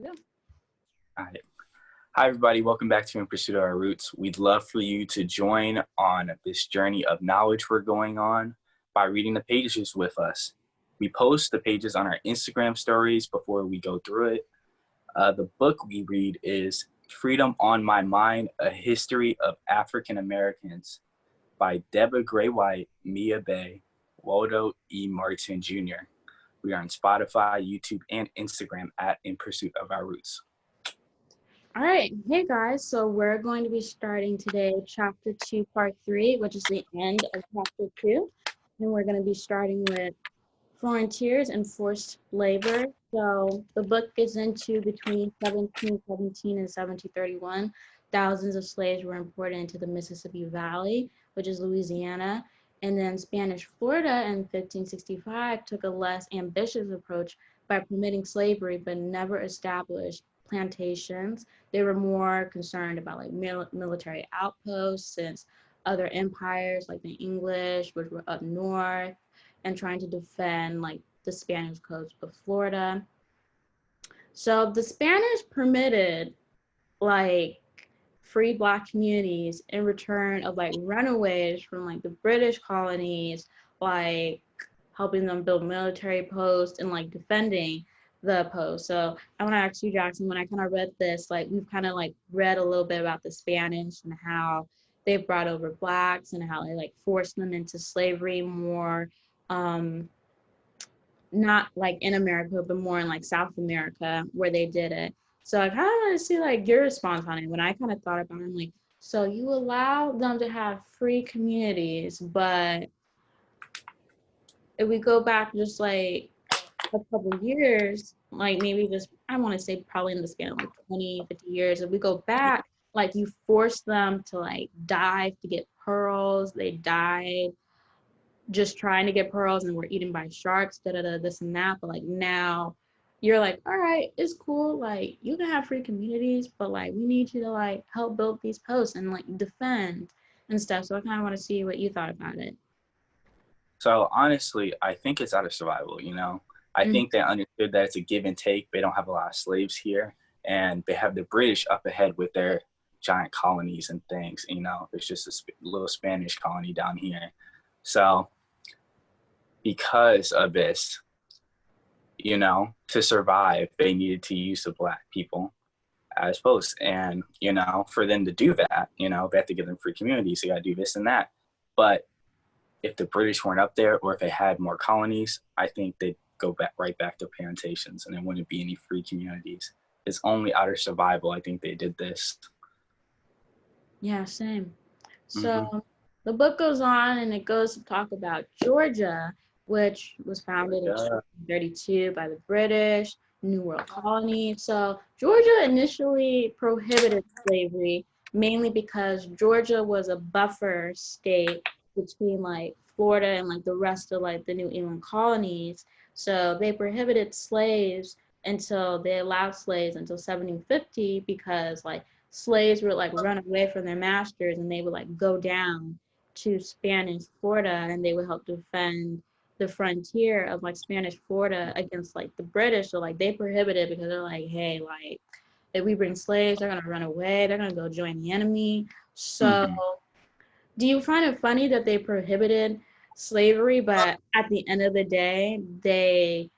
Yeah. All right. Hi, everybody. Welcome back to In Pursuit of Our Roots. We'd love for you to join on this journey of knowledge we're going on by reading the pages with us. We post the pages on our Instagram stories before we go through it. The book we read is Freedom on My Mind, A History of African Americans by Deborah Gray White, Mia Bay, Waldo E. Martin Jr. We are on Spotify, YouTube, and Instagram at In Pursuit of Our Roots. All right. Hey, guys. So we're going to be starting today chapter 2, part 3, which is the end of chapter 2. And we're going to be starting with frontiers and forced labor. So the book gets into between 1717 and 1731. Thousands of slaves were imported into the Mississippi Valley, which is Louisiana. And then Spanish Florida in 1565 took a less ambitious approach by permitting slavery, but never established plantations. They were more concerned about like military outposts, since other empires like the English, which were up north, and trying to defend like the Spanish coast of Florida. So the Spanish permitted like free Black communities in return of like runaways from like the British colonies, like helping them build military posts and like defending the post. So I want to ask you, Jackson, when I kind of read this, like we've kind of like read a little bit about the Spanish and how they brought over Blacks and how they like forced them into slavery more, um, not like in America, but more in like South America where they did it. So I kind of want to see like your response on it. When I kind of thought about it, I'm like, so you allow them to have free communities, but if we go back just like a couple years, like maybe just, I want to say probably in the span of like 20, 50 years, if we go back, like you force them to like dive to get pearls, they died just trying to get pearls and were eaten by sharks, da da da, this and that. But like now you're like, all right, it's cool. Like you can have free communities, but like we need you to like help build these posts and like defend and stuff. So I kind of want to see what you thought about it. So honestly, I think it's out of survival, you know. I Mm-hmm. think they understood that it's a give and take. They don't have a lot of slaves here, and they have the British up ahead with their giant colonies and things. You know, there's just a little Spanish colony down here. So because of this, you know, to survive, they needed to use the Black people as posts. And, you know, for them to do that, you know, they have to give them free communities. So you got to do this and that. But if the British weren't up there or if they had more colonies, I think they'd go back right back to plantations and there wouldn't be any free communities. It's only out of survival I think they did this. Yeah, same. Mm-hmm. So the book goes on and it goes to talk about Georgia, which was founded in Georgia. 1732 by the British, New World Colony. So Georgia initially prohibited slavery mainly because Georgia was a buffer state between like Florida and like the rest of like the New England colonies. So they prohibited slaves until they allowed slaves until 1750 because like slaves would like run away from their masters and they would like go down to Spanish Florida and they would help defend the frontier of like Spanish Florida against like the British. So like they prohibited because they're like, hey, like if we bring slaves, they're gonna run away, they're gonna go join the enemy. So Mm-hmm. do you find it funny that they prohibited slavery, but at the end of the day, they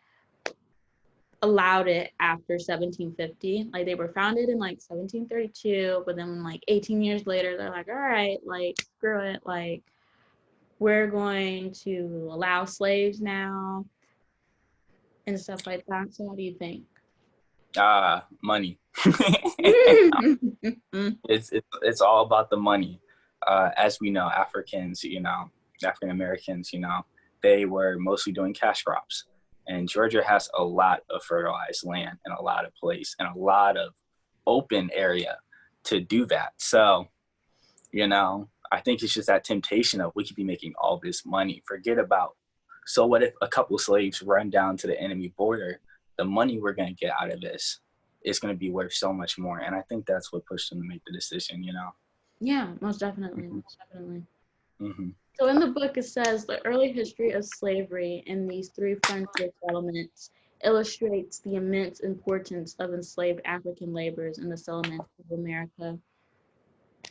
allowed it after 1750. Like they were founded in like 1732, but then like 18 years later, they're like, all right, like screw it, like we're going to allow slaves now and stuff like that. So what do you think? Money. It's all about the money. As we know, Africans, you know, African Americans, you know, they were mostly doing cash crops. And Georgia has a lot of fertilized land and a lot of place and a lot of open area to do that. So, you know, I think it's just that temptation of we could be making all this money. Forget about, so what if a couple slaves run down to the enemy border? The money we're going to get out of this is going to be worth so much more. And I think that's what pushed them to make the decision, you know? Yeah, most definitely, Mm-hmm. most definitely. Mm-hmm. So in the book, it says the early history of slavery in these three frontier settlements illustrates the immense importance of enslaved African laborers in the settlements of America,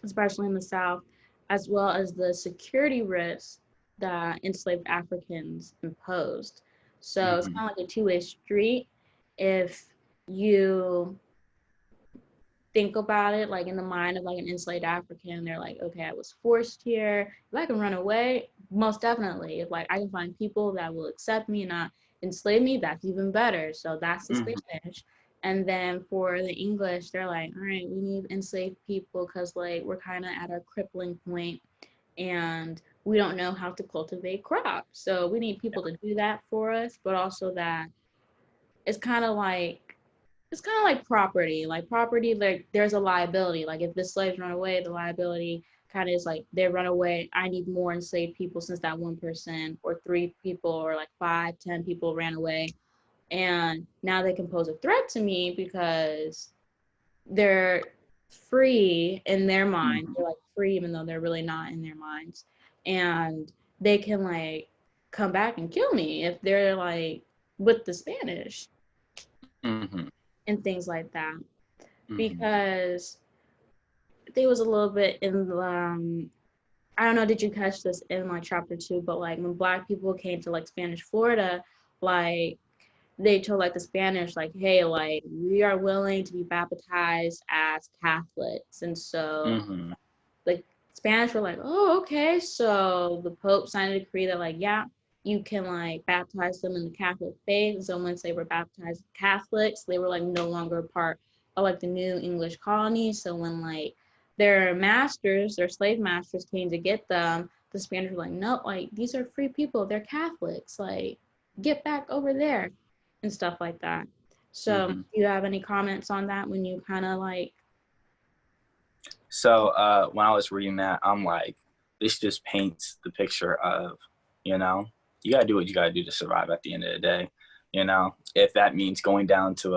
especially in the South, as well as the security risks that enslaved Africans imposed. So it's Mm-hmm. kind of like a two-way street. If you think about it, like in the mind of like an enslaved African, they're like, okay, I was forced here. If I can run away, most definitely. If like I can find people that will accept me and not enslave me, that's even better. So that's the Mm-hmm. Spanish. And then for the English, they're like, all right, we need enslaved people because like we're kind of at a crippling point and we don't know how to cultivate crops. So we need people to do that for us, but also that it's kind of like property. Like property, like there's a liability. Like if the slaves run away, the liability kind of is like they run away. I need more enslaved people since that one person or three people or like 5, 10 people ran away, and now they can pose a threat to me because they're free in their mind. Mm-hmm. They're like free even though they're really not in their minds, and they can like come back and kill me if they're like with the Spanish Mm-hmm. and things like that. Mm-hmm. Because there was a little bit in the, I don't know, did you catch this in like chapter 2? But like when Black people came to like Spanish Florida, like they told like the Spanish, like, hey, like we are willing to be baptized as Catholics. And so Mm-hmm. like Spanish were like, oh, okay. So the Pope signed a decree that like, yeah, you can like baptize them in the Catholic faith. And so once they were baptized Catholics, they were like no longer part of like the new English colonies. So when like their slave masters came to get them, the Spanish were like, no, like these are free people. They're Catholics. Like get back over there and stuff like that. So Mm-hmm. do you have any comments on that when you kind of like, So when I was reading that, I'm like, this just paints the picture of, you know, you gotta do what you gotta do to survive at the end of the day. You know, if that means going down to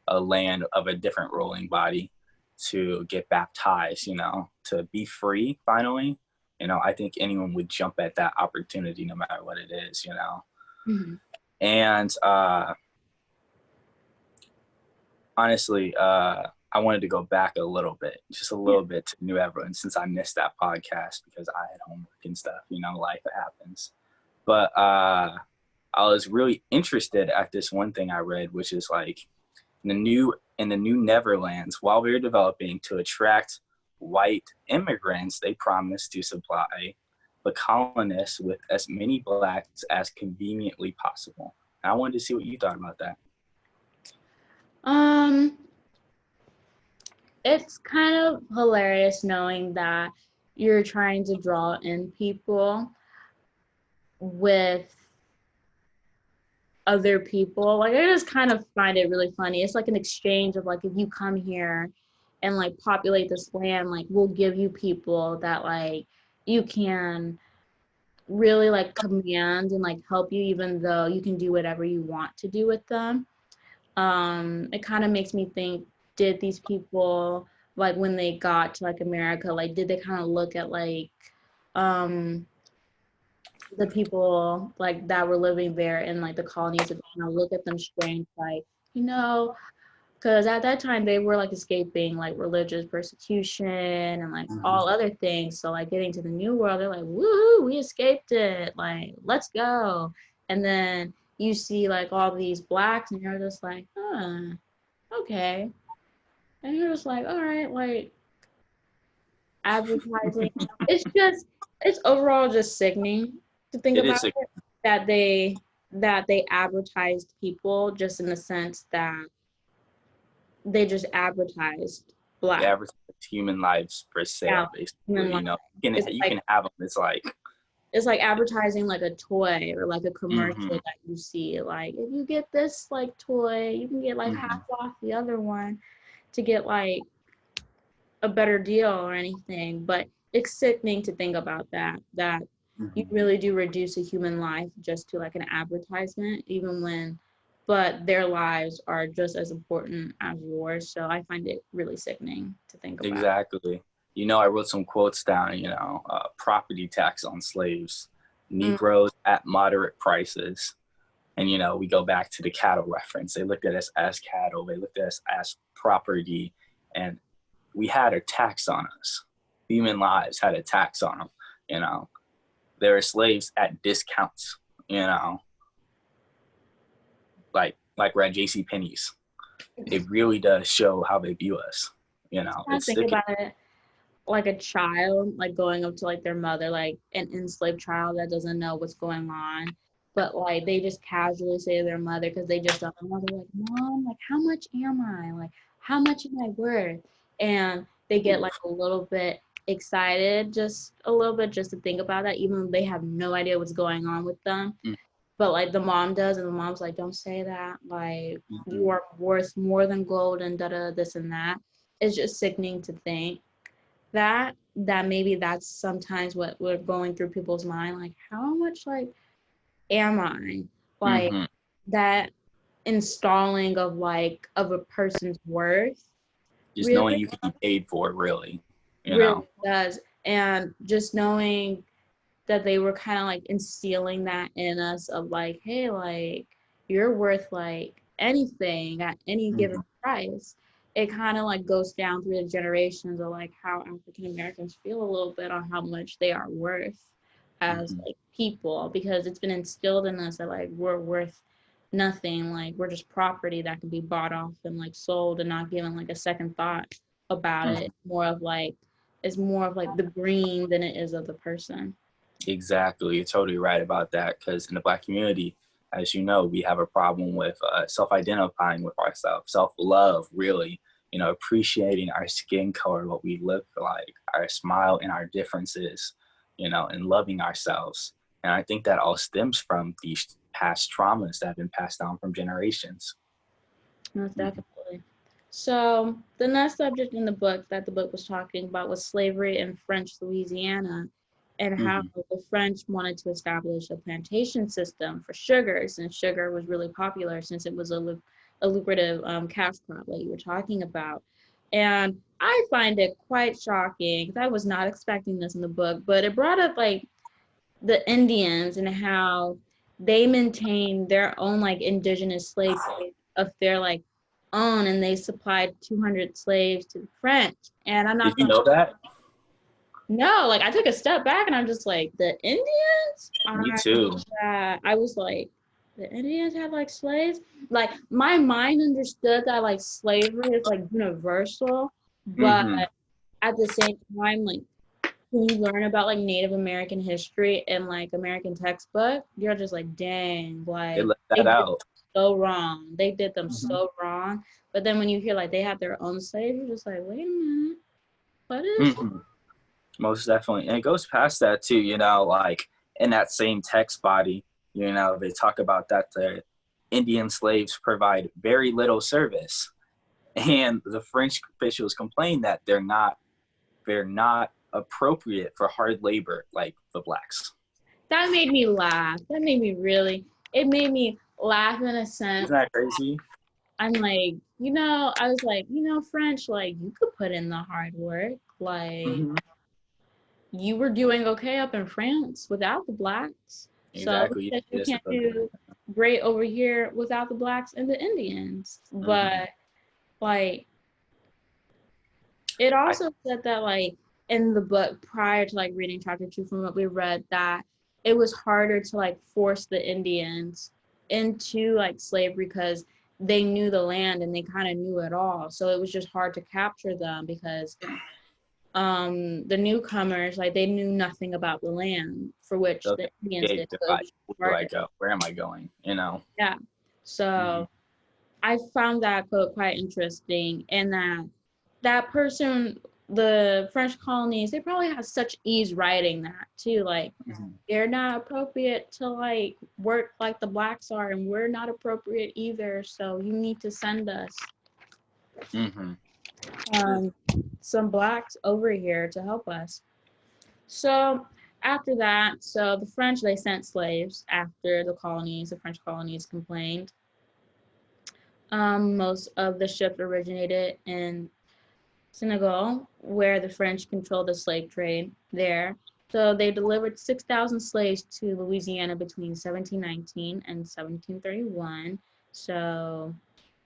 a land of a different ruling body to get baptized, you know, to be free finally, you know, I think anyone would jump at that opportunity no matter what it is, you know. mm-hmm, And honestly, I wanted to go back a little bit, just a yeah, little bit to New Everland since I missed that podcast because I had homework and stuff, you know, life happens. But I was really interested at this one thing I read, which is like in the new Neverlands, while we were developing to attract white immigrants, they promised to supply the colonists with as many blacks as conveniently possible. And I wanted to see what you thought about that. um, it's kind of hilarious knowing that you're trying to draw in people with other people. Like I just kind of find it really funny. It's like an exchange of like if you come here and like populate this land, like we'll give you people that like you can really like command and like help you even though you can do whatever you want to do with them. It kind of makes me think, did these people like when they got to like America, like did they kind of look at like um the people like that were living there in like the colonies, and kind of look at them strange, like, you know, because at that time they were like escaping like religious persecution and like Mm-hmm. all other things. So like getting to the new world, they're like, woo, we escaped it, like let's go. And then you see like all these blacks and you're just like, huh, okay. And you're just like, all right, like advertising. It's just, it's overall just sickening to think It about is a it, that they advertised people just in the sense that they just advertised the black. average human lives for Yeah, sale, human basically. life. You know, It's you like can have them. It's like, it's like advertising like a toy or like a commercial mm-hmm, that you see. Like if you get this like toy, you can get like mm-hmm, half off the other one to get like a better deal or anything. But it's sickening to think about that you mm-hmm. really do reduce a human life just to like an advertisement, even when, but their lives are just as important as yours. So I find it really sickening to think about. Exactly. You know, I wrote some quotes down. You know, property tax on slaves, Mm, Negroes at moderate prices, And, we go back to the cattle reference. They looked at us as cattle. They looked at us as property. And we had a tax on us. Human lives had a tax on them, They were slaves at discounts, like we're at J.C. Penney's. It really does show how they view us, I It's think sick. about it like a child, like going up to like their mother, like an enslaved child that doesn't know what's going on, but like they just casually say to their mother because they just don't know. They're like, "Mom, like how much am I? Like how much am I worth?" And they get like a little bit excited, just a little bit, just to think about that, even though they have no idea what's going on with them. But like the mom does, and the mom's like, "Don't say that. Like you are worth more than gold and da da this and that." It's just sickening to think that maybe that's sometimes what we're going through people's mind, like how much like am I, like Mm-hmm. that installing of a person's worth Just knowing really you can be paid for, really, really does. And just knowing that they were kind of like instilling that in us of like, hey, like you're worth like anything at any given Mm-hmm. price. It kind of like goes down through the generations of like how African Americans feel a little bit on how much they are worth as Mm-hmm. like people, because it's been instilled in us that like we're worth nothing, like we're just property that can be bought off and like sold and not given like a second thought about Mm-hmm. it. More of like it's more of like the green than it is of the person. Exactly. You're totally right about that. Because in the Black community, as you know, we have a problem with self-identifying with ourselves, self-love, really, appreciating our skin color, what we look like, our smile and our differences, and loving ourselves. And I think that all stems from these past traumas that have been passed down from generations. Most Mm-hmm. definitely. So the next subject in the book that the book was talking about was slavery in French Louisiana, and how Mm-hmm. the French wanted to establish a plantation system for sugar, since sugar was really popular, since it was a lucrative cash crop that you were talking about. And I find it quite shocking because I was not expecting this in the book, but it brought up like the Indians and how they maintained their own like indigenous slave trade of their like own, and they supplied 200 slaves to the French. And I'm Did not you gonna know that? no, like I took a step back and I'm just like the Indians. Me too. I was like the Indians had like slaves. Like my mind understood that like slavery is like universal, but Mm-hmm. at the same time, like when you learn about like Native American history and like American textbook, you're just like, dang, They like left they that did out. so wrong. They did them Mm-hmm. so wrong. But then when you hear like they had their own slaves, you're just like, wait a minute, what is? Mm-hmm. Most definitely. And it goes past that too, like in that same text body, they talk about that the Indian slaves provide very little service. And the French officials complain that they're not appropriate for hard labor like the blacks. That made me laugh. That made me really. It made me laugh in a sense. Isn't that crazy? I'm like, I was like, French, like you could put in the hard work, like. Mm-hmm. You were doing okay up in France without the blacks. So Exactly. that you This is can't do great over here without the blacks and the Indians. mm-hmm. But like it I also said that like in the book prior to like reading chapter 2 from what we read, that it was harder to like force the Indians into like slavery because they knew the land and they kind of knew it all. So it was just hard to capture them because the newcomers, like they knew nothing about the land for which they'll the get Indians did, escaped. so it was Where do hard I go? Where am I going? yeah. Mm-hmm. So I found that quote quite interesting, and that person, the French colonies, they probably have such ease writing that too, like Mm-hmm. they're not appropriate to like work like the blacks are, and we're not appropriate either, so you need to send us Mm-hmm. um, some blacks over here to help us. So after that, so the French, they sent slaves after the French colonies complained. Most of the ships originated in Senegal, where the French controlled the slave trade there. So they delivered 6,000 slaves to Louisiana between 1719 and 1731. So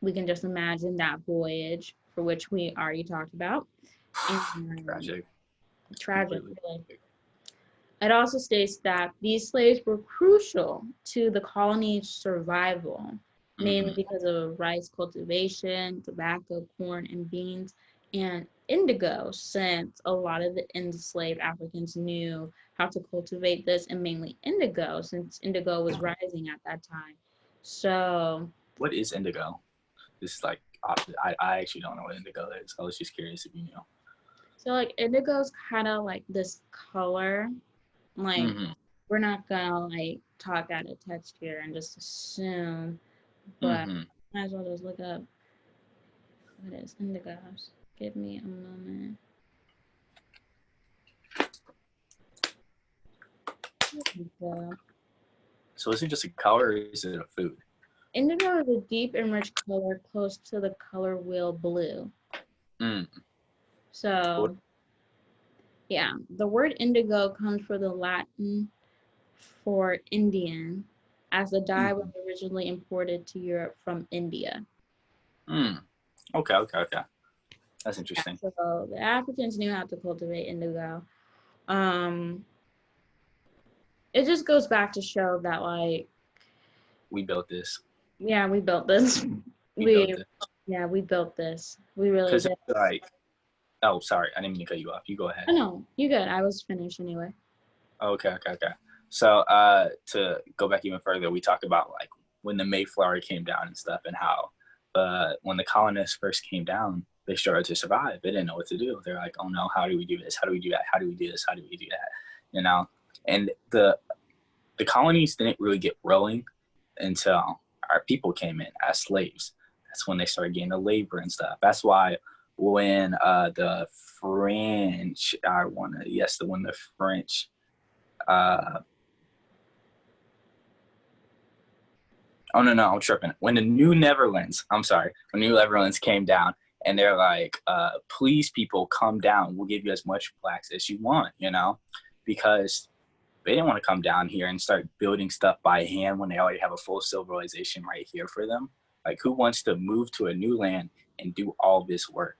we can just imagine that voyage for which we already talked about. And Tragic. tragic, Completely. really. It also states that these slaves were crucial to the colony's survival, mainly Mm-hmm. because of rice cultivation, tobacco, corn, and beans, and indigo, since a lot of the enslaved Africans knew how to cultivate this, and mainly indigo, since indigo was rising at that time. So, What is indigo? This is like I actually don't know what indigo is. I was just curious if you knew. like indigo is kind of like this color, like Mm-hmm. we're not gonna like talk out of text here and just assume, but Mm-hmm. might as well just look up what is indigos. Give me a moment. Indigo. So is it just a color or is it a food? Indigo is a deep and rich color close to the color wheel blue. Mm. What? So yeah, the word indigo comes from the Latin for Indian, as the dye was Mm-hmm. originally imported to Europe from India. Mm. Okay, okay, okay. That's Yeah, interesting. so the Africans knew how to cultivate indigo. Um, it just goes back to show that like, We built this. yeah, we built this. We built We this. yeah, we built this. We really Because did. it's like, oh, sorry, I didn't mean to cut you off. You go ahead. Oh no, you good. I was finished anyway. Okay, okay, okay. So, to go back even further, we talk about like when the Mayflower came down and stuff, and how when the colonists first came down, they started to survive. They didn't know what to do. They're like, oh no, how do we do this? How do we do that? How do we do this? How do we do that? You know, and the colonies didn't really get rolling until our people came in as slaves. That's when they started getting the labor and stuff. That's why when the French, when the French uh, oh no, I'm tripping. When the when New Netherlands came down and they're like, please people come down. We'll give you as much blacks as you want, because they didn't want to come down here and start building stuff by hand when they already have a full civilization right here for them. Like who wants to move to a new land and do all this work?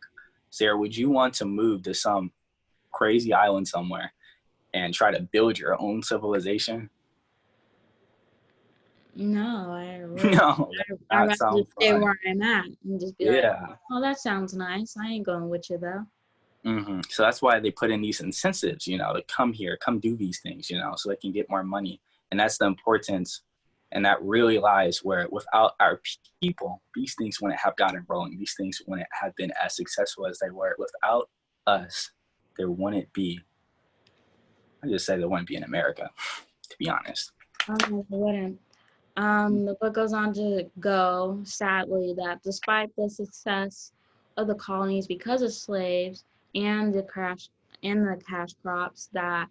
Sarah, would you want to move to some crazy island somewhere and try to build your own civilization? No, I really, No, that does I'd not rather sound just stay fun. where I'm at and just be like, Yeah. oh, that sounds nice. I ain't going with you though. So that's why they put in these incentives, to come here, come do these things, so they can get more money. And that's the importance. And that really lies where without our people, these things wouldn't have gotten rolling. These things wouldn't have been as successful as they were. Without us, there wouldn't be, I just say there wouldn't be in America, to be honest. Oh, no, I wouldn't. The book goes on to go, sadly, that despite the success of the colonies because of slaves and the cash crops, that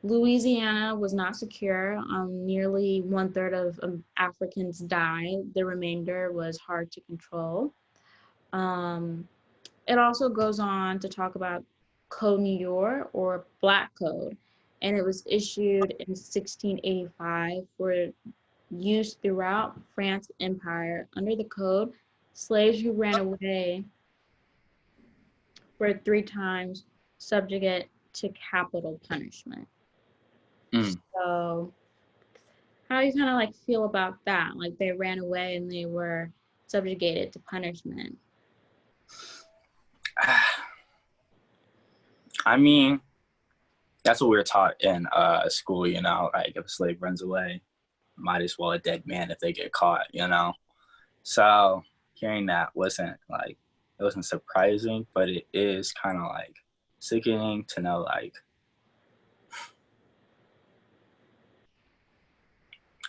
Louisiana was not secure. Nearly one-third of Africans died. The remainder was hard to control. Um, it also goes on to talk about Code New York or Black Code, and it was issued in 1685 for use throughout France Empire. Under the code, slaves who ran away were 3 times subject to capital punishment. Mm. So how do you kind of like feel about that? Like they ran away and they were subjugated to punishment. I mean, that's what we were taught in school, like if a slave runs away, might as well a dead man if they get caught. So hearing that it wasn't surprising, but it is kind of like sickening to know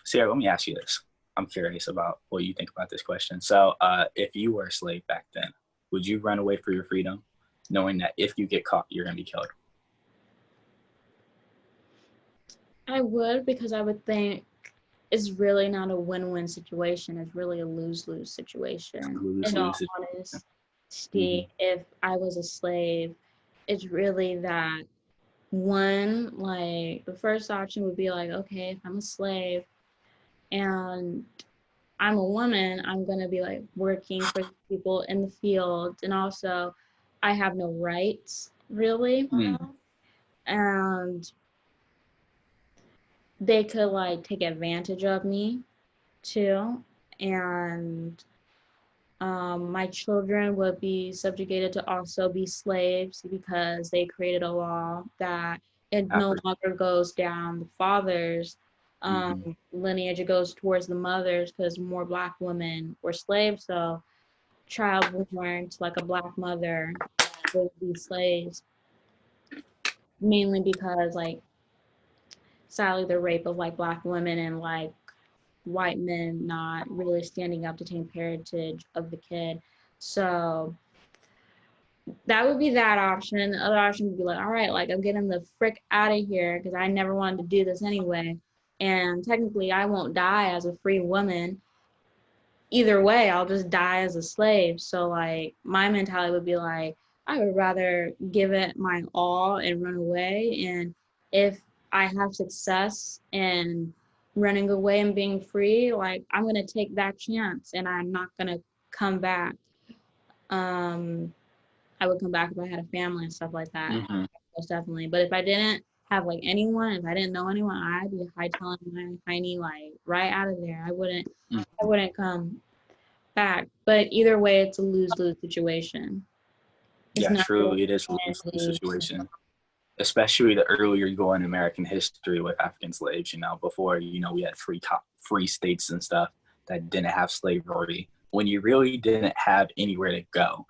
Sarah, let me ask you this. I'm curious about what you think about this question. So if you were a slave back then, would you run away for your freedom knowing that if you get caught, you're going to be killed? I would, because I would think it's really not a win-win situation. It's really a lose-lose situation. Lose, In all lose it. honesty, Mm-hmm. if I was a slave, it's really that one, like the first option would be like, okay, if I'm a slave and I'm a woman, I'm gonna be like working for people in the field, and also I have no rights really, Mm. and they could like take advantage of me too, and my children would be subjugated to also be slaves because they created a law that it no After. longer goes down the father's Hmm. lineage, it goes towards the mothers because more black women were slaves. So, child born to like a black mother would be slaves, mainly because like sadly the rape of like black women and like white men not really standing up to take parentage of the kid. So that would be that option. The other option would be like, all right, like I'm getting the frick out of here because I never wanted to do this anyway. And technically, I won't die as a free woman. Either way, I'll just die as a slave. So, like, my mentality would be like, I would rather give it my all and run away. And if I have success in running away and being free, like, I'm going to take that chance and I'm not going to come back. Um, I would come back if I had a family and stuff like that, Hmm. most definitely. But if I didn't have like anyone, if I didn't know anyone, I'd be hightailing my tiny like right out of there. I wouldn't come back. But either way, it's a lose-lose situation. It's Yeah, not a truly, it is a lose-lose win-lose. situation. Especially the earlier you go in American history with African slaves, before, we had free states and stuff that didn't have slavery, when you really didn't have anywhere to go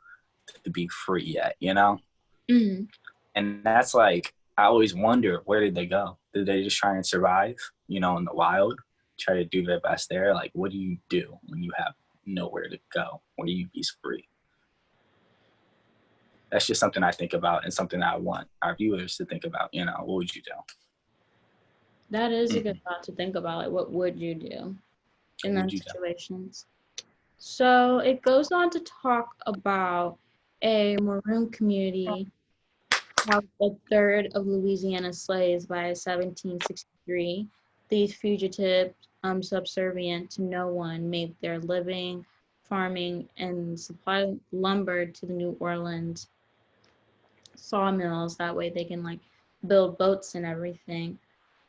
to be free yet. Mhm. And that's like, I always wonder, where did they go? Did they just try and survive, in the wild, try to do their best there? Like, what do you do when you have nowhere to go? Where do you be free? That's just something I think about and something I want our viewers to think about. What would you do? That is a good Mm-hmm. thought to think about. Like, what would you do in What would those you do? situations? So it goes on to talk about a maroon community about a third of Louisiana slaves by 1763. These fugitives, subservient to no one, made their living farming and supply lumber to the New Orleans sawmills. That way they can like build boats and everything.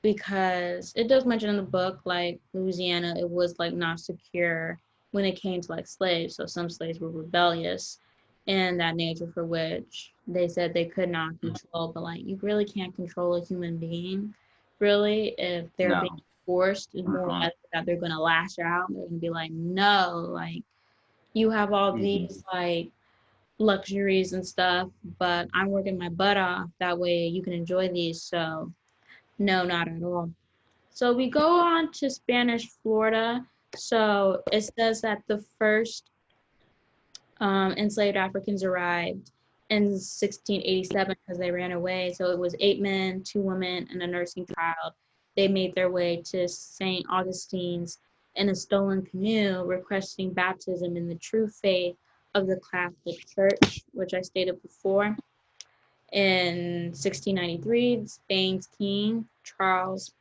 Because it does mention in the book, like Louisiana, it was like not secure when it came to like slaves. So some slaves were rebellious in that nature for which they said they could not control. But like you really can't control a human being, really, if they're being No. forced. Is more Uh-uh. likely that they're gonna lash out. They're gonna be like, no, like you have all Mm-hmm. these like luxuries and stuff, but I'm working my butt off. That way you can enjoy these. So no, not at all. So we go on to Spanish Florida. So it says that the first enslaved Africans arrived in 1687 because they ran away. So it was 8 men, 2 women, and a nursing child. They made their way to St. Augustine's in a stolen canoe, requesting baptism in the true faith of the Catholic Church, which I stated before. In 1693, Spain's king, Charles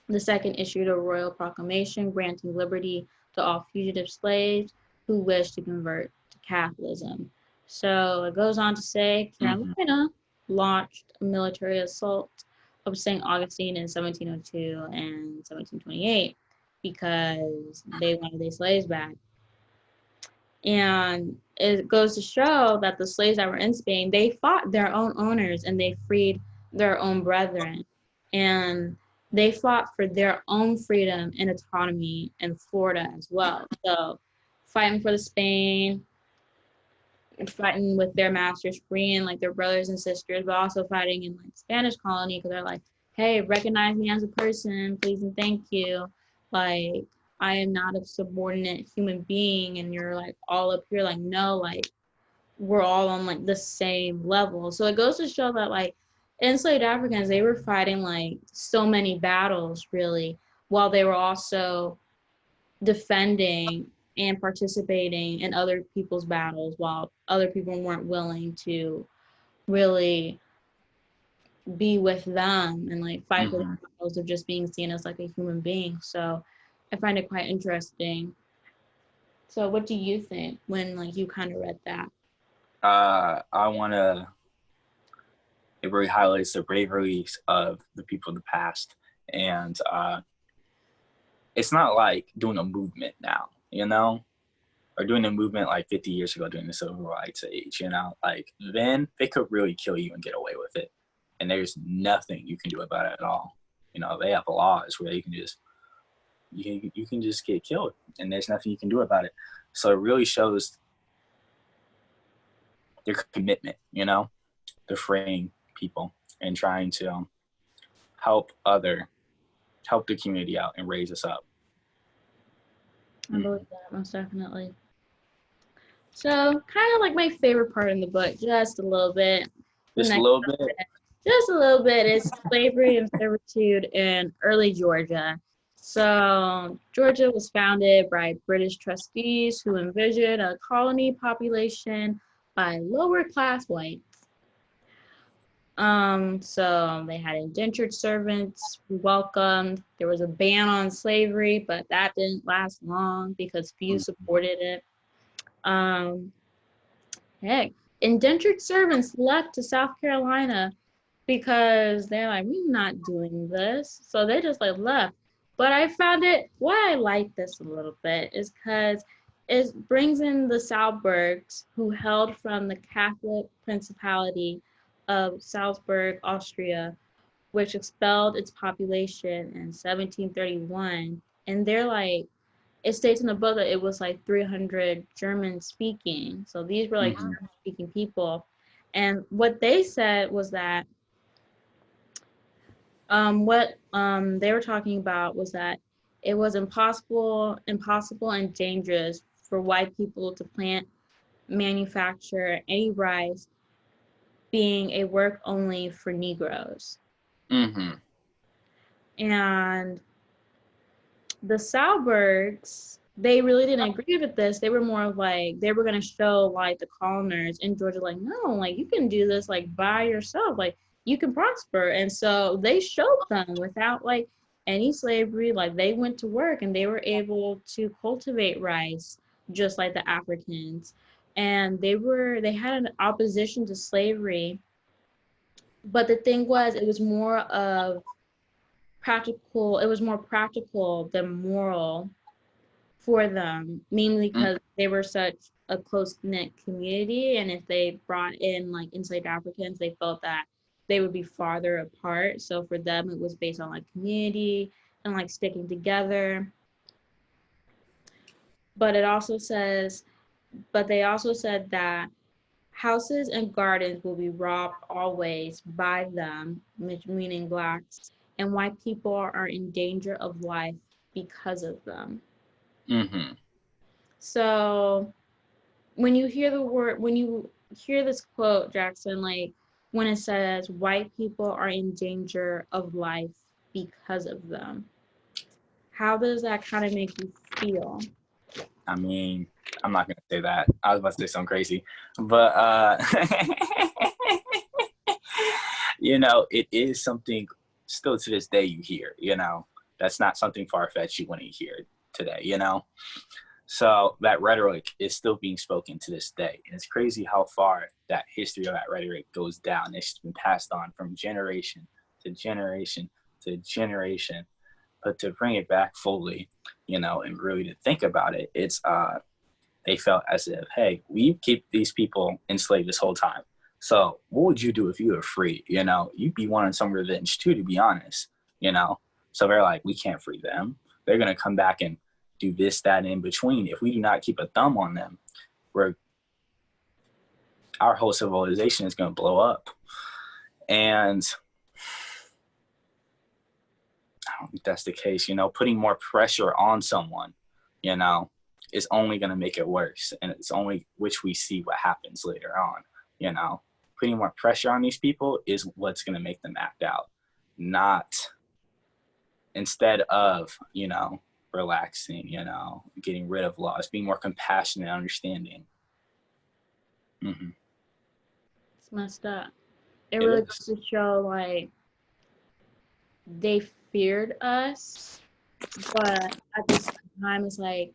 the second issued a royal proclamation granting liberty to all fugitive slaves who wished to convert to Catholicism. So it goes on to say Mm-hmm. Carolina launched a military assault of St. Augustine in 1702 and 1728 because they wanted their slaves back. And it goes to show that the slaves that were in Spain, they fought their own owners and they freed their own brethren. And they fought for their own freedom and autonomy in Florida as well. So fighting for the Spain, fighting with their masters, freeing like their brothers and sisters, but also fighting in like Spanish colony because they're like, hey, recognize me as a person, please and thank you. Like I am not a subordinate human being, and you're like all up here, like no, like we're all on like the same level. So it goes to show that like enslaved Africans, they were fighting like so many battles really, while they were also defending and participating in other people's battles while other people weren't willing to really be with them and like fight for the Mm-hmm. battles of just being seen as like a human being. So I find it quite interesting. So what do you think when like you kind of read that? I want to. It really highlights the braveries of the people of the past, and it's not like doing a movement now, or doing a movement like 50 years ago during the civil rights age. Like then they could really kill you and get away with it, and there's nothing you can do about it at all. They have laws where you can just get killed, and there's nothing you can do about it. So it really shows their commitment, to freeing people and trying to help help the community out and raise us up. I believe that most definitely. So kind of like my favorite part in the book, just a little bit. The Just a next, little bit. just a little bit, is slavery and servitude in early Georgia. So Georgia was founded by British trustees who envisioned a colony population by lower class whites. So they had indentured servants welcomed. There was a ban on slavery, but that didn't last long because few supported it. Um, Heck, indentured servants left to South Carolina because they're like, we're not doing this. So they just like left. But I found it, why I like this a little bit is because it brings in the Salzburgs who held from the Catholic Principality of Salzburg, Austria, which expelled its population in 1731. And they're like, it states in the book that it was like 300 German speaking. So these were like Mm-hmm. German speaking people. And what they said was that what they were talking about was that it was impossible and dangerous for white people to plant, manufacture any rice, being a work only for Negroes. Mm-hmm. And the Salbergs, they really didn't agree with this. They were more of like, they were going to show like the coloners in Georgia, like, no, like you can do this like by yourself, like you can prosper. And so they showed them without like any slavery, like they went to work and they were able to cultivate rice just like the Africans. And they had an opposition to slavery. But the thing was, it was more practical than moral for them, mainly because they were such a close-knit community, and if they brought in like enslaved Africans, they felt that they would be farther apart. So for them, it was based on like community and like sticking together. But it also says, but they also said that houses and gardens will be robbed always by them, meaning blacks, and white people are in danger of life because of them. Mm-hmm. So when you hear this quote, Jackson, like when it says white people are in danger of life because of them, how does that kind of make you feel? I mean, I'm not gonna say that. I was about to say something crazy, but it is something still to this day you hear. That's not something far fetched you want to hear today. So that rhetoric is still being spoken to this day, and it's crazy how far that history of that rhetoric goes down. It's been passed on from generation to generation to generation. But to bring it back fully, and really to think about it, it's they felt as if, hey, we keep these people enslaved this whole time. So what would you do if you were free? You'd be wanting some revenge too, to be honest. So they're like, we can't free them. They're gonna come back and do this, that, and in between. If we do not keep a thumb on them, our whole civilization is gonna blow up. And I don't think that's the case. Putting more pressure on someone, is only going to make it worse. And it's only which we see what happens later on. Putting more pressure on these people is what's going to make them act out, not instead of, relaxing, getting rid of laws, being more compassionate and understanding. Mm-hmm. It's messed up. it It really is. goes to show like they feared us, but at the same time, it's like,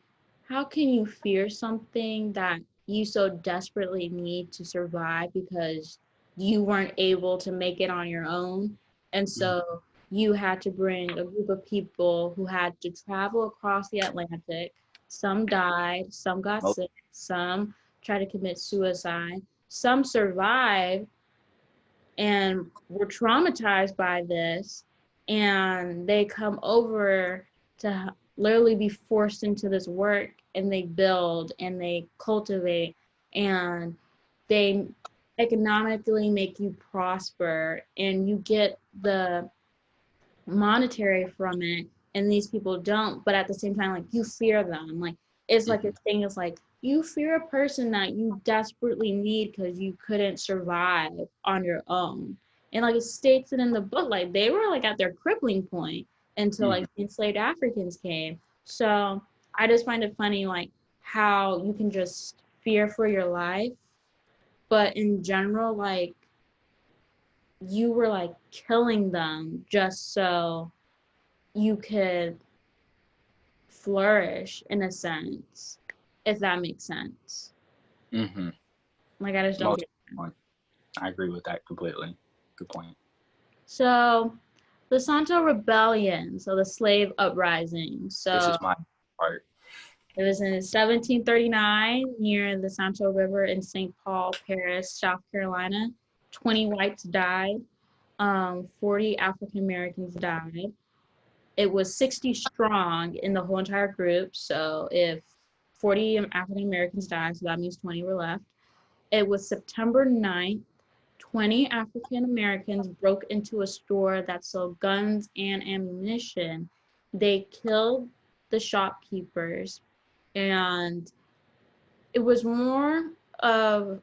how can you fear something that you so desperately need to survive because you weren't able to make it on your own? And Mhm. so you had to bring a group of people who had to travel across the Atlantic. Some died, some got Most, sick, some tried to commit suicide, some survived and were traumatized by this, and they come over to literally be forced into this work, and they build and they cultivate, and they economically make you prosper, and you get the monetary from it, and these people don't, but at the same time, like, you fear them. Like, it's like a mhm, thing is like you fear a person that you desperately need because you couldn't survive on your own. And like it states it in the book, like they were like at their crippling point until like mhm, the enslaved Africans came. So I just find it funny, like how you can just fear for your life, but in general, like you were like killing them just so you could flourish in a sense, if that makes sense. mhm. Like I just don't Most get it. point. I agree with that completely. Good point. So the Stono Rebellion, so the slave uprising. This So is my part. it was in 1739 near the Santo River in St. Paul Parish, South Carolina. 20 whites died. 40 African Americans died. It was 60 strong in the whole entire group. So if 40 African Americans died, so that means 20 were left. It was September 9th. 20 African Americans broke into a store that sold guns and ammunition. They killed the shopkeepers, and it was more of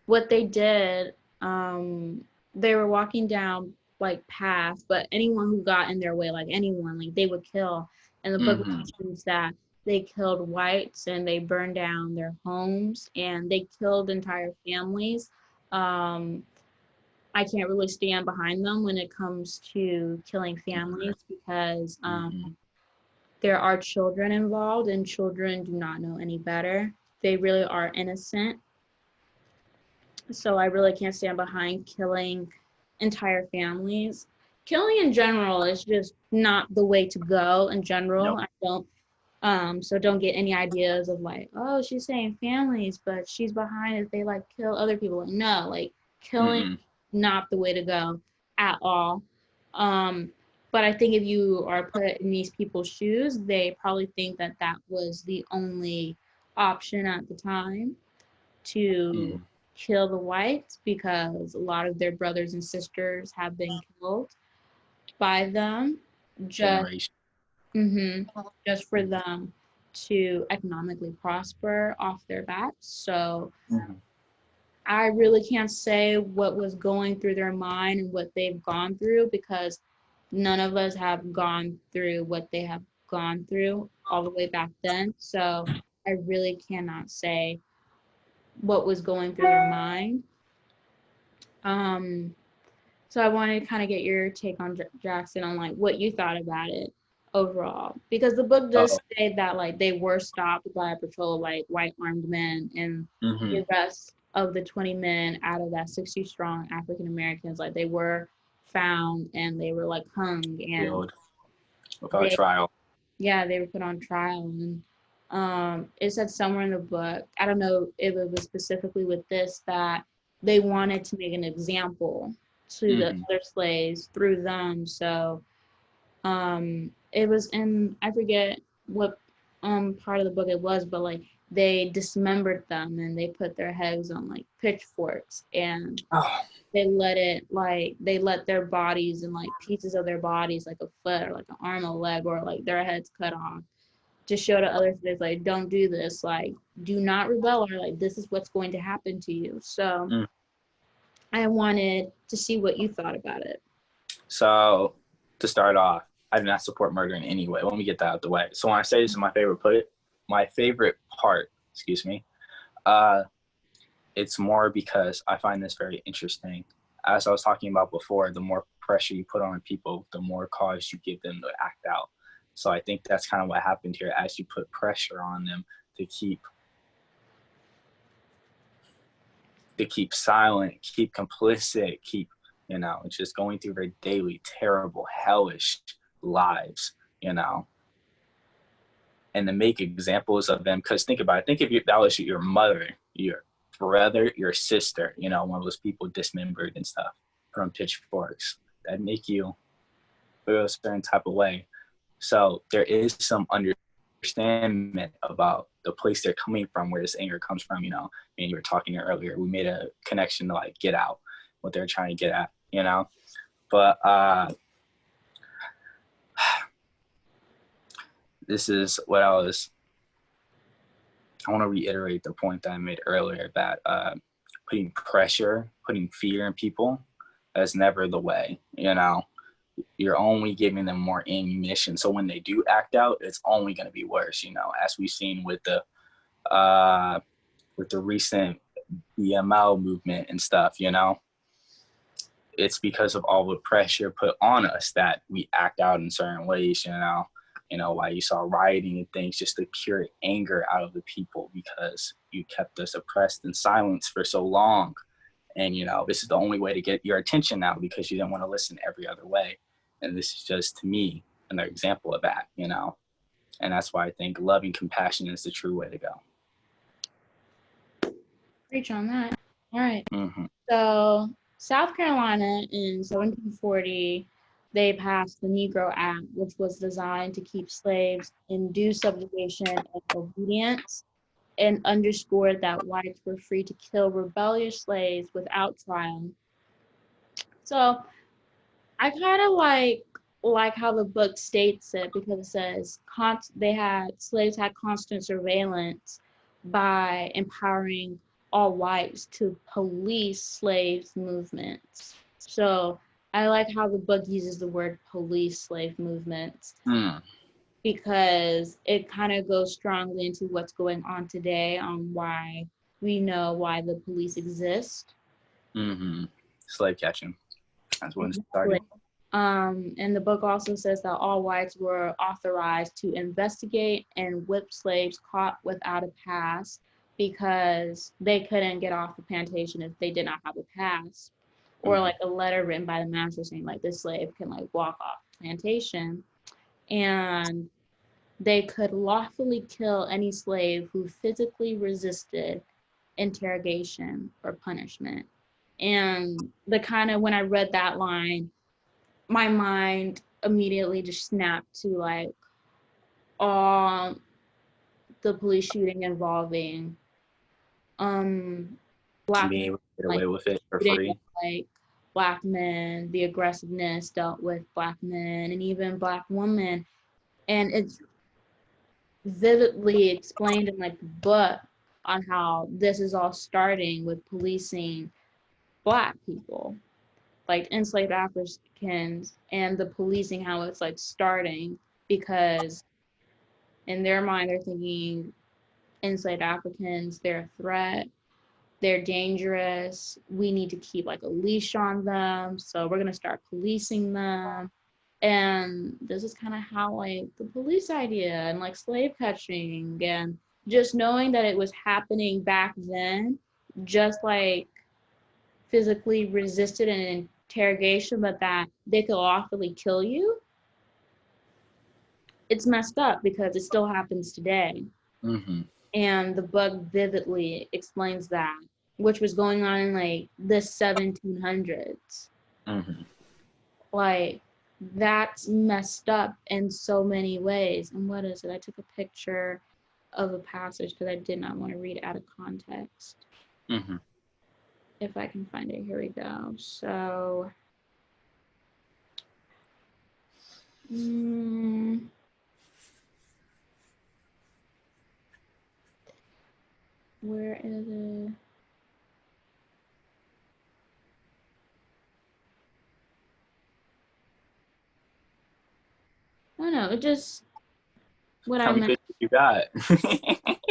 what they did. They were walking down like paths, but anyone who got in their way, like anyone, like they would kill. And the book Mhm, mentions that they killed whites and they burned down their homes and they killed entire families. Um, I can't really stand behind them when it comes to killing families because mhm, there are children involved and children do not know any better. They really are innocent. So I really can't stand behind killing entire families. Killing in general is just not the way to go in general. Nope. I don't so don't get any ideas of like, oh, she's saying families, but she's behind if they like kill other people. Like, no, like killing Mm-mm. not the way to go at all. Um, but I think if you are put in these people's shoes, they probably think that that was the only option at the time to Mhm. kill the whites because a lot of their brothers and sisters have been killed by them just Generation. hmm just for them to economically prosper off their backs. So Mhm. I really can't say what was going through their mind and what they've gone through because none of us have gone through what they have gone through all the way back then. So I really cannot say what was going through their mind. Um, So I wanted to kind of get your take on Jackson on like what you thought about it overall, because the book does Oh. say that like they were stopped by a patrol of like white armed men, and Mhm. the rest of the 20 men out of that 60 strong African Americans, like they were found and they were like hung, and Killed without they trial. yeah, they were put on trial. And it said somewhere in the book, I don't know if it was specifically with this, that they wanted to make an example to the Mhm. other slaves through them. So it was in, I forget what part of the book it was, but like they dismembered them and they put their heads on like pitchforks, and Oh. they let their bodies and like pieces of their bodies, like a foot or like an arm or leg or like their heads cut off, to show to others that like, don't do this, like do not rebel, or like this is what's going to happen to you. So Mm. I wanted to see what you thought about it. So to start off, I do not support murder in any way. Let me get that out of the way. So when I say this is my favorite part, excuse me, uh, it's more because I find this very interesting. As I was talking about before, the more pressure you put on people, the more cause you give them to act out. So I think that's kind of what happened here. As you put pressure on them to keep silent, keep complicit, keep, just going through their daily terrible, hellish lives, and to make examples of them. Because think about it. Think if that was your mother, your brother, your sister, one of those people dismembered and stuff from pitchforks. That'd make you feel a certain type of way. So there is some understanding about the place they're coming from, where this anger comes from, and you were talking earlier, we made a connection to like get out what they're trying to get at, but this is what I want to reiterate the point that I made earlier, that putting pressure, putting fear in people is never the way. You're only giving them more ammunition. So when they do act out, it's only going to be worse, as we've seen with the recent BML movement and stuff, it's because of all the pressure put on us that we act out in certain ways, why you saw rioting and things, just the pure anger out of the people because you kept us oppressed in silence for so long. And, this is the only way to get your attention now because you didn't want to listen every other way. And this is just, to me, another example of that, and that's why I think love and compassion is the true way to go. Preach on that. All right. Mm-hmm. So South Carolina in 1740, they passed the Negro Act, which was designed to keep slaves in due subjugation and obedience, and underscored that whites were free to kill rebellious slaves without trial. So I kind of like how the book states it, because it says slaves had constant surveillance by empowering all whites to police slaves' movements. So I like how the book uses the word police slave movements, because it kind of goes strongly into what's going on today on why we know why the police exist. Mm-hmm. Slave catching. That's when it started. And the book also says that all whites were authorized to investigate and whip slaves caught without a pass, because they couldn't get off the plantation if they did not have a pass, or like a letter written by the master saying like this slave can like walk off the plantation. And they could lawfully kill any slave who physically resisted interrogation or punishment. And when I read that line, my mind immediately just snapped to like all the police shooting involving black being able to get like away with it for free. like black men, the aggressiveness dealt with black men and even black women. And it's vividly explained in like the book on how this is all starting with policing black people, like enslaved Africans, and the policing, how it's like starting, because in their mind they're thinking enslaved Africans, they're a threat, they're dangerous, we need to keep like a leash on them, so we're going to start policing them. And this is kind of how like the police idea and like slave catching, and just knowing that it was happening back then, just like physically resisted an interrogation, but that they could lawfully kill you. It's messed up because it still happens today. And the book vividly explains that, which was going on in like the 1700s. Like, that's messed up in so many ways. And what is it? I took a picture of a passage because I did not want to read it out of context. If I can find it, here we go. So, where is it? Oh no, it just what Tell I me meant. you got.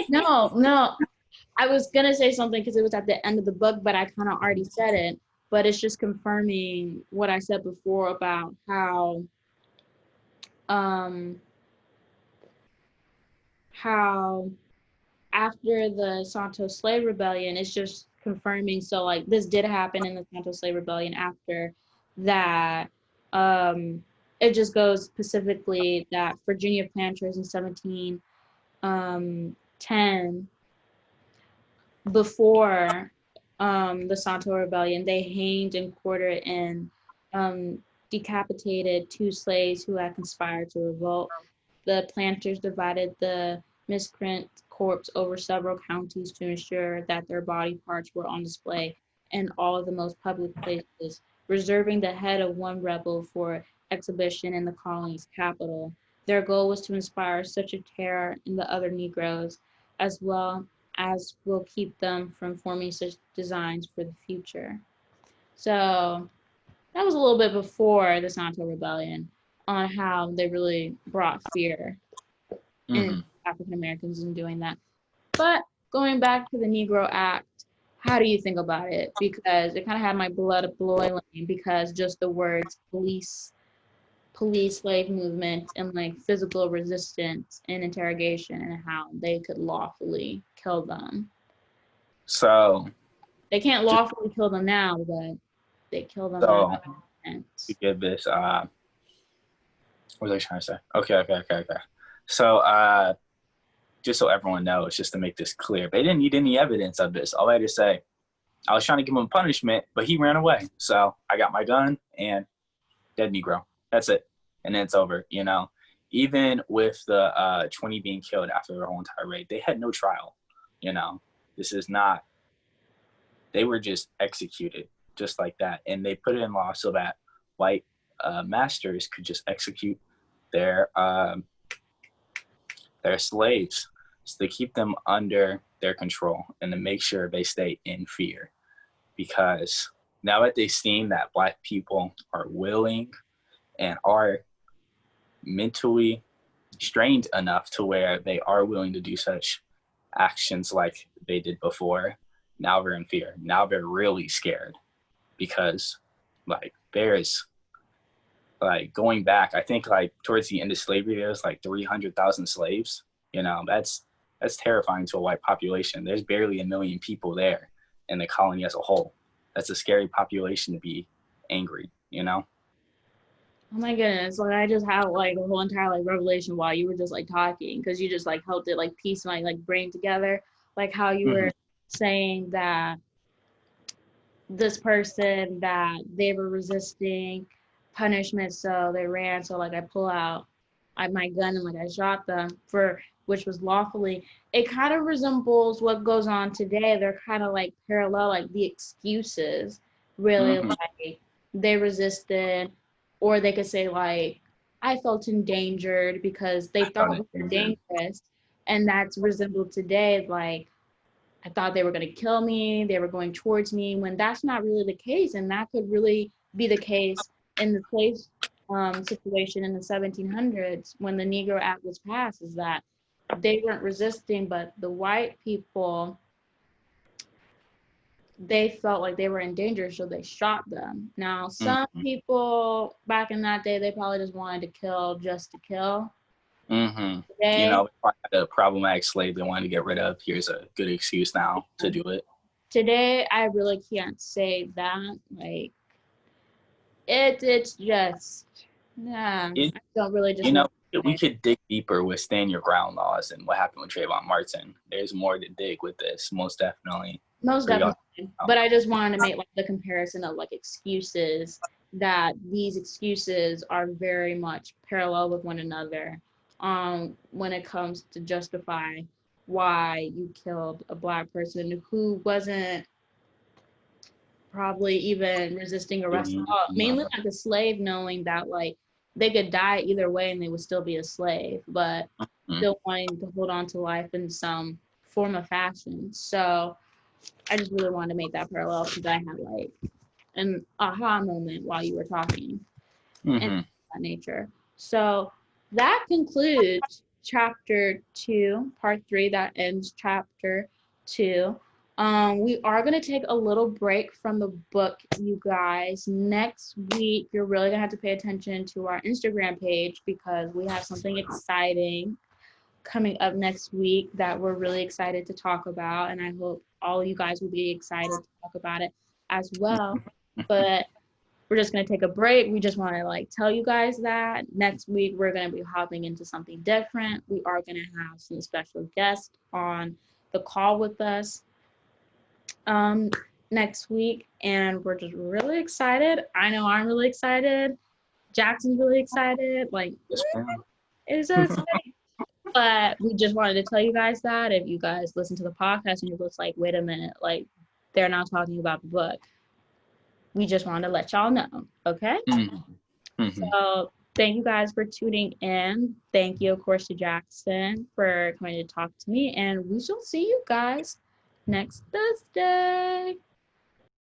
No. I was gonna say something because it was at the end of the book, but I kind of already said it. But it's just confirming what I said before about um how after the Santos Slave Rebellion, it's just confirming. So like this did happen in the Santos Slave Rebellion. After that, um, it just goes specifically that Virginia planters in 1710, before the Santo Rebellion, they hanged and quartered and um, decapitated 2 slaves who had conspired to revolt. The planters divided the miscreant corpse over several counties to ensure that their body parts were on display in all of the most public places, reserving the head of one rebel for exhibition in the colony's capital. Their goal was to inspire such a terror in the other Negroes, as well as will keep them from forming such designs for the future. So that was a little bit before the Santo Rebellion, on how they really brought fear in Hmm. African Americans in doing that. But going back to the Negro Act, how do you think about it? Because it kind of had my blood boiling, because just the words police slave movement, and like physical resistance and interrogation, and how they could lawfully kill them. So, They can't just lawfully kill them now, but they kill them back so then. to give this, what was I trying to say? Okay. So, just so everyone knows, just to make this clear, they didn't need any evidence of this. All I had to say, I was trying to give him punishment, but he ran away. So I got my gun and dead Negro. That's it. And then it's over, you know. Even with the 20 being killed after their whole entire raid, they had no trial, you know. This is not, they were just executed just like that. And they put it in law so that white masters could just execute their slaves, to keep them under their control and to make sure they stay in fear. Because now that they've seen that Black people are willing and are mentally strained enough to where they are willing to do such actions like they did before, now they're in fear. Now they're really scared, because like there's like going back, I think like towards the end of slavery, there's like 300,000 slaves. You know, that's terrifying to a white population. There's barely 1 million people there in the colony as a whole. That's a scary population to be angry, you know? Oh my goodness, like I just had like a whole entire like revelation while you were just like talking, because you just like helped it like piece my like brain together, like how you Mm-hmm. were saying that this person, that they were resisting punishment, so they ran. So like I pull out my gun and like I shot them, for which was lawfully. It kind of resembles what goes on today. They're kind of like parallel, like the excuses really, Mm-hmm. like they resisted, or they could say like I felt endangered because they I thought found we it were injured. dangerous. And that's resembled today, like I thought they were going to kill me, they were going towards me, when that's not really the case. And that could really be the case in the slave situation in the 1700s when the Negro Act was passed, is that they weren't resisting, but the white people, they felt like they were in danger, so they shot them. Now, some Mm-hmm. people back in that day, they probably just wanted to kill just to kill. Mm-hmm. You Today, know, if I had a problematic slave they wanted to get rid of, here's a good excuse now to do it. today, I really can't say that. Like, it's just, nah, It I don't really just You want know, to we say. could dig deeper with stand your ground laws and what happened with Trayvon Martin. There's more to dig with this, most definitely, Most for y'all. definitely. But I just wanted to make like the comparison of like excuses, that these excuses are very much parallel with one another, when it comes to justify why you killed a Black person who wasn't probably even resisting arrest at all. Mainly like a slave, knowing that like they could die either way and they would still be a slave, but Mm-hmm. still wanting to hold on to life in some form of fashion. So I just really wanted to make that parallel, because I had like an aha moment while you were talking, and Mm-hmm. that nature. So that concludes chapter 2, part 3. That ends chapter 2. We are going to take a little break from the book, you guys. Next week, you're really going to have to pay attention to our Instagram page because we have something exciting coming up next week that we're really excited to talk about. And I hope all you guys will be excited to talk about it as well. But we're just going to take a break. We just want to like tell you guys that next week we're going to be hopping into something different. We are going to have some special guests on the call with us next week, and we're just really excited. I know I'm really excited. Jackson's really excited. Like, Yes, ma'am. it's so exciting. But we just wanted to tell you guys that if you guys listen to the podcast and you're just like, wait a minute, like they're not talking about the book. We just wanted to let y'all know, okay? So thank you guys for tuning in. Thank you, of course, to Jackson for coming to talk to me, and we shall see you guys next Thursday.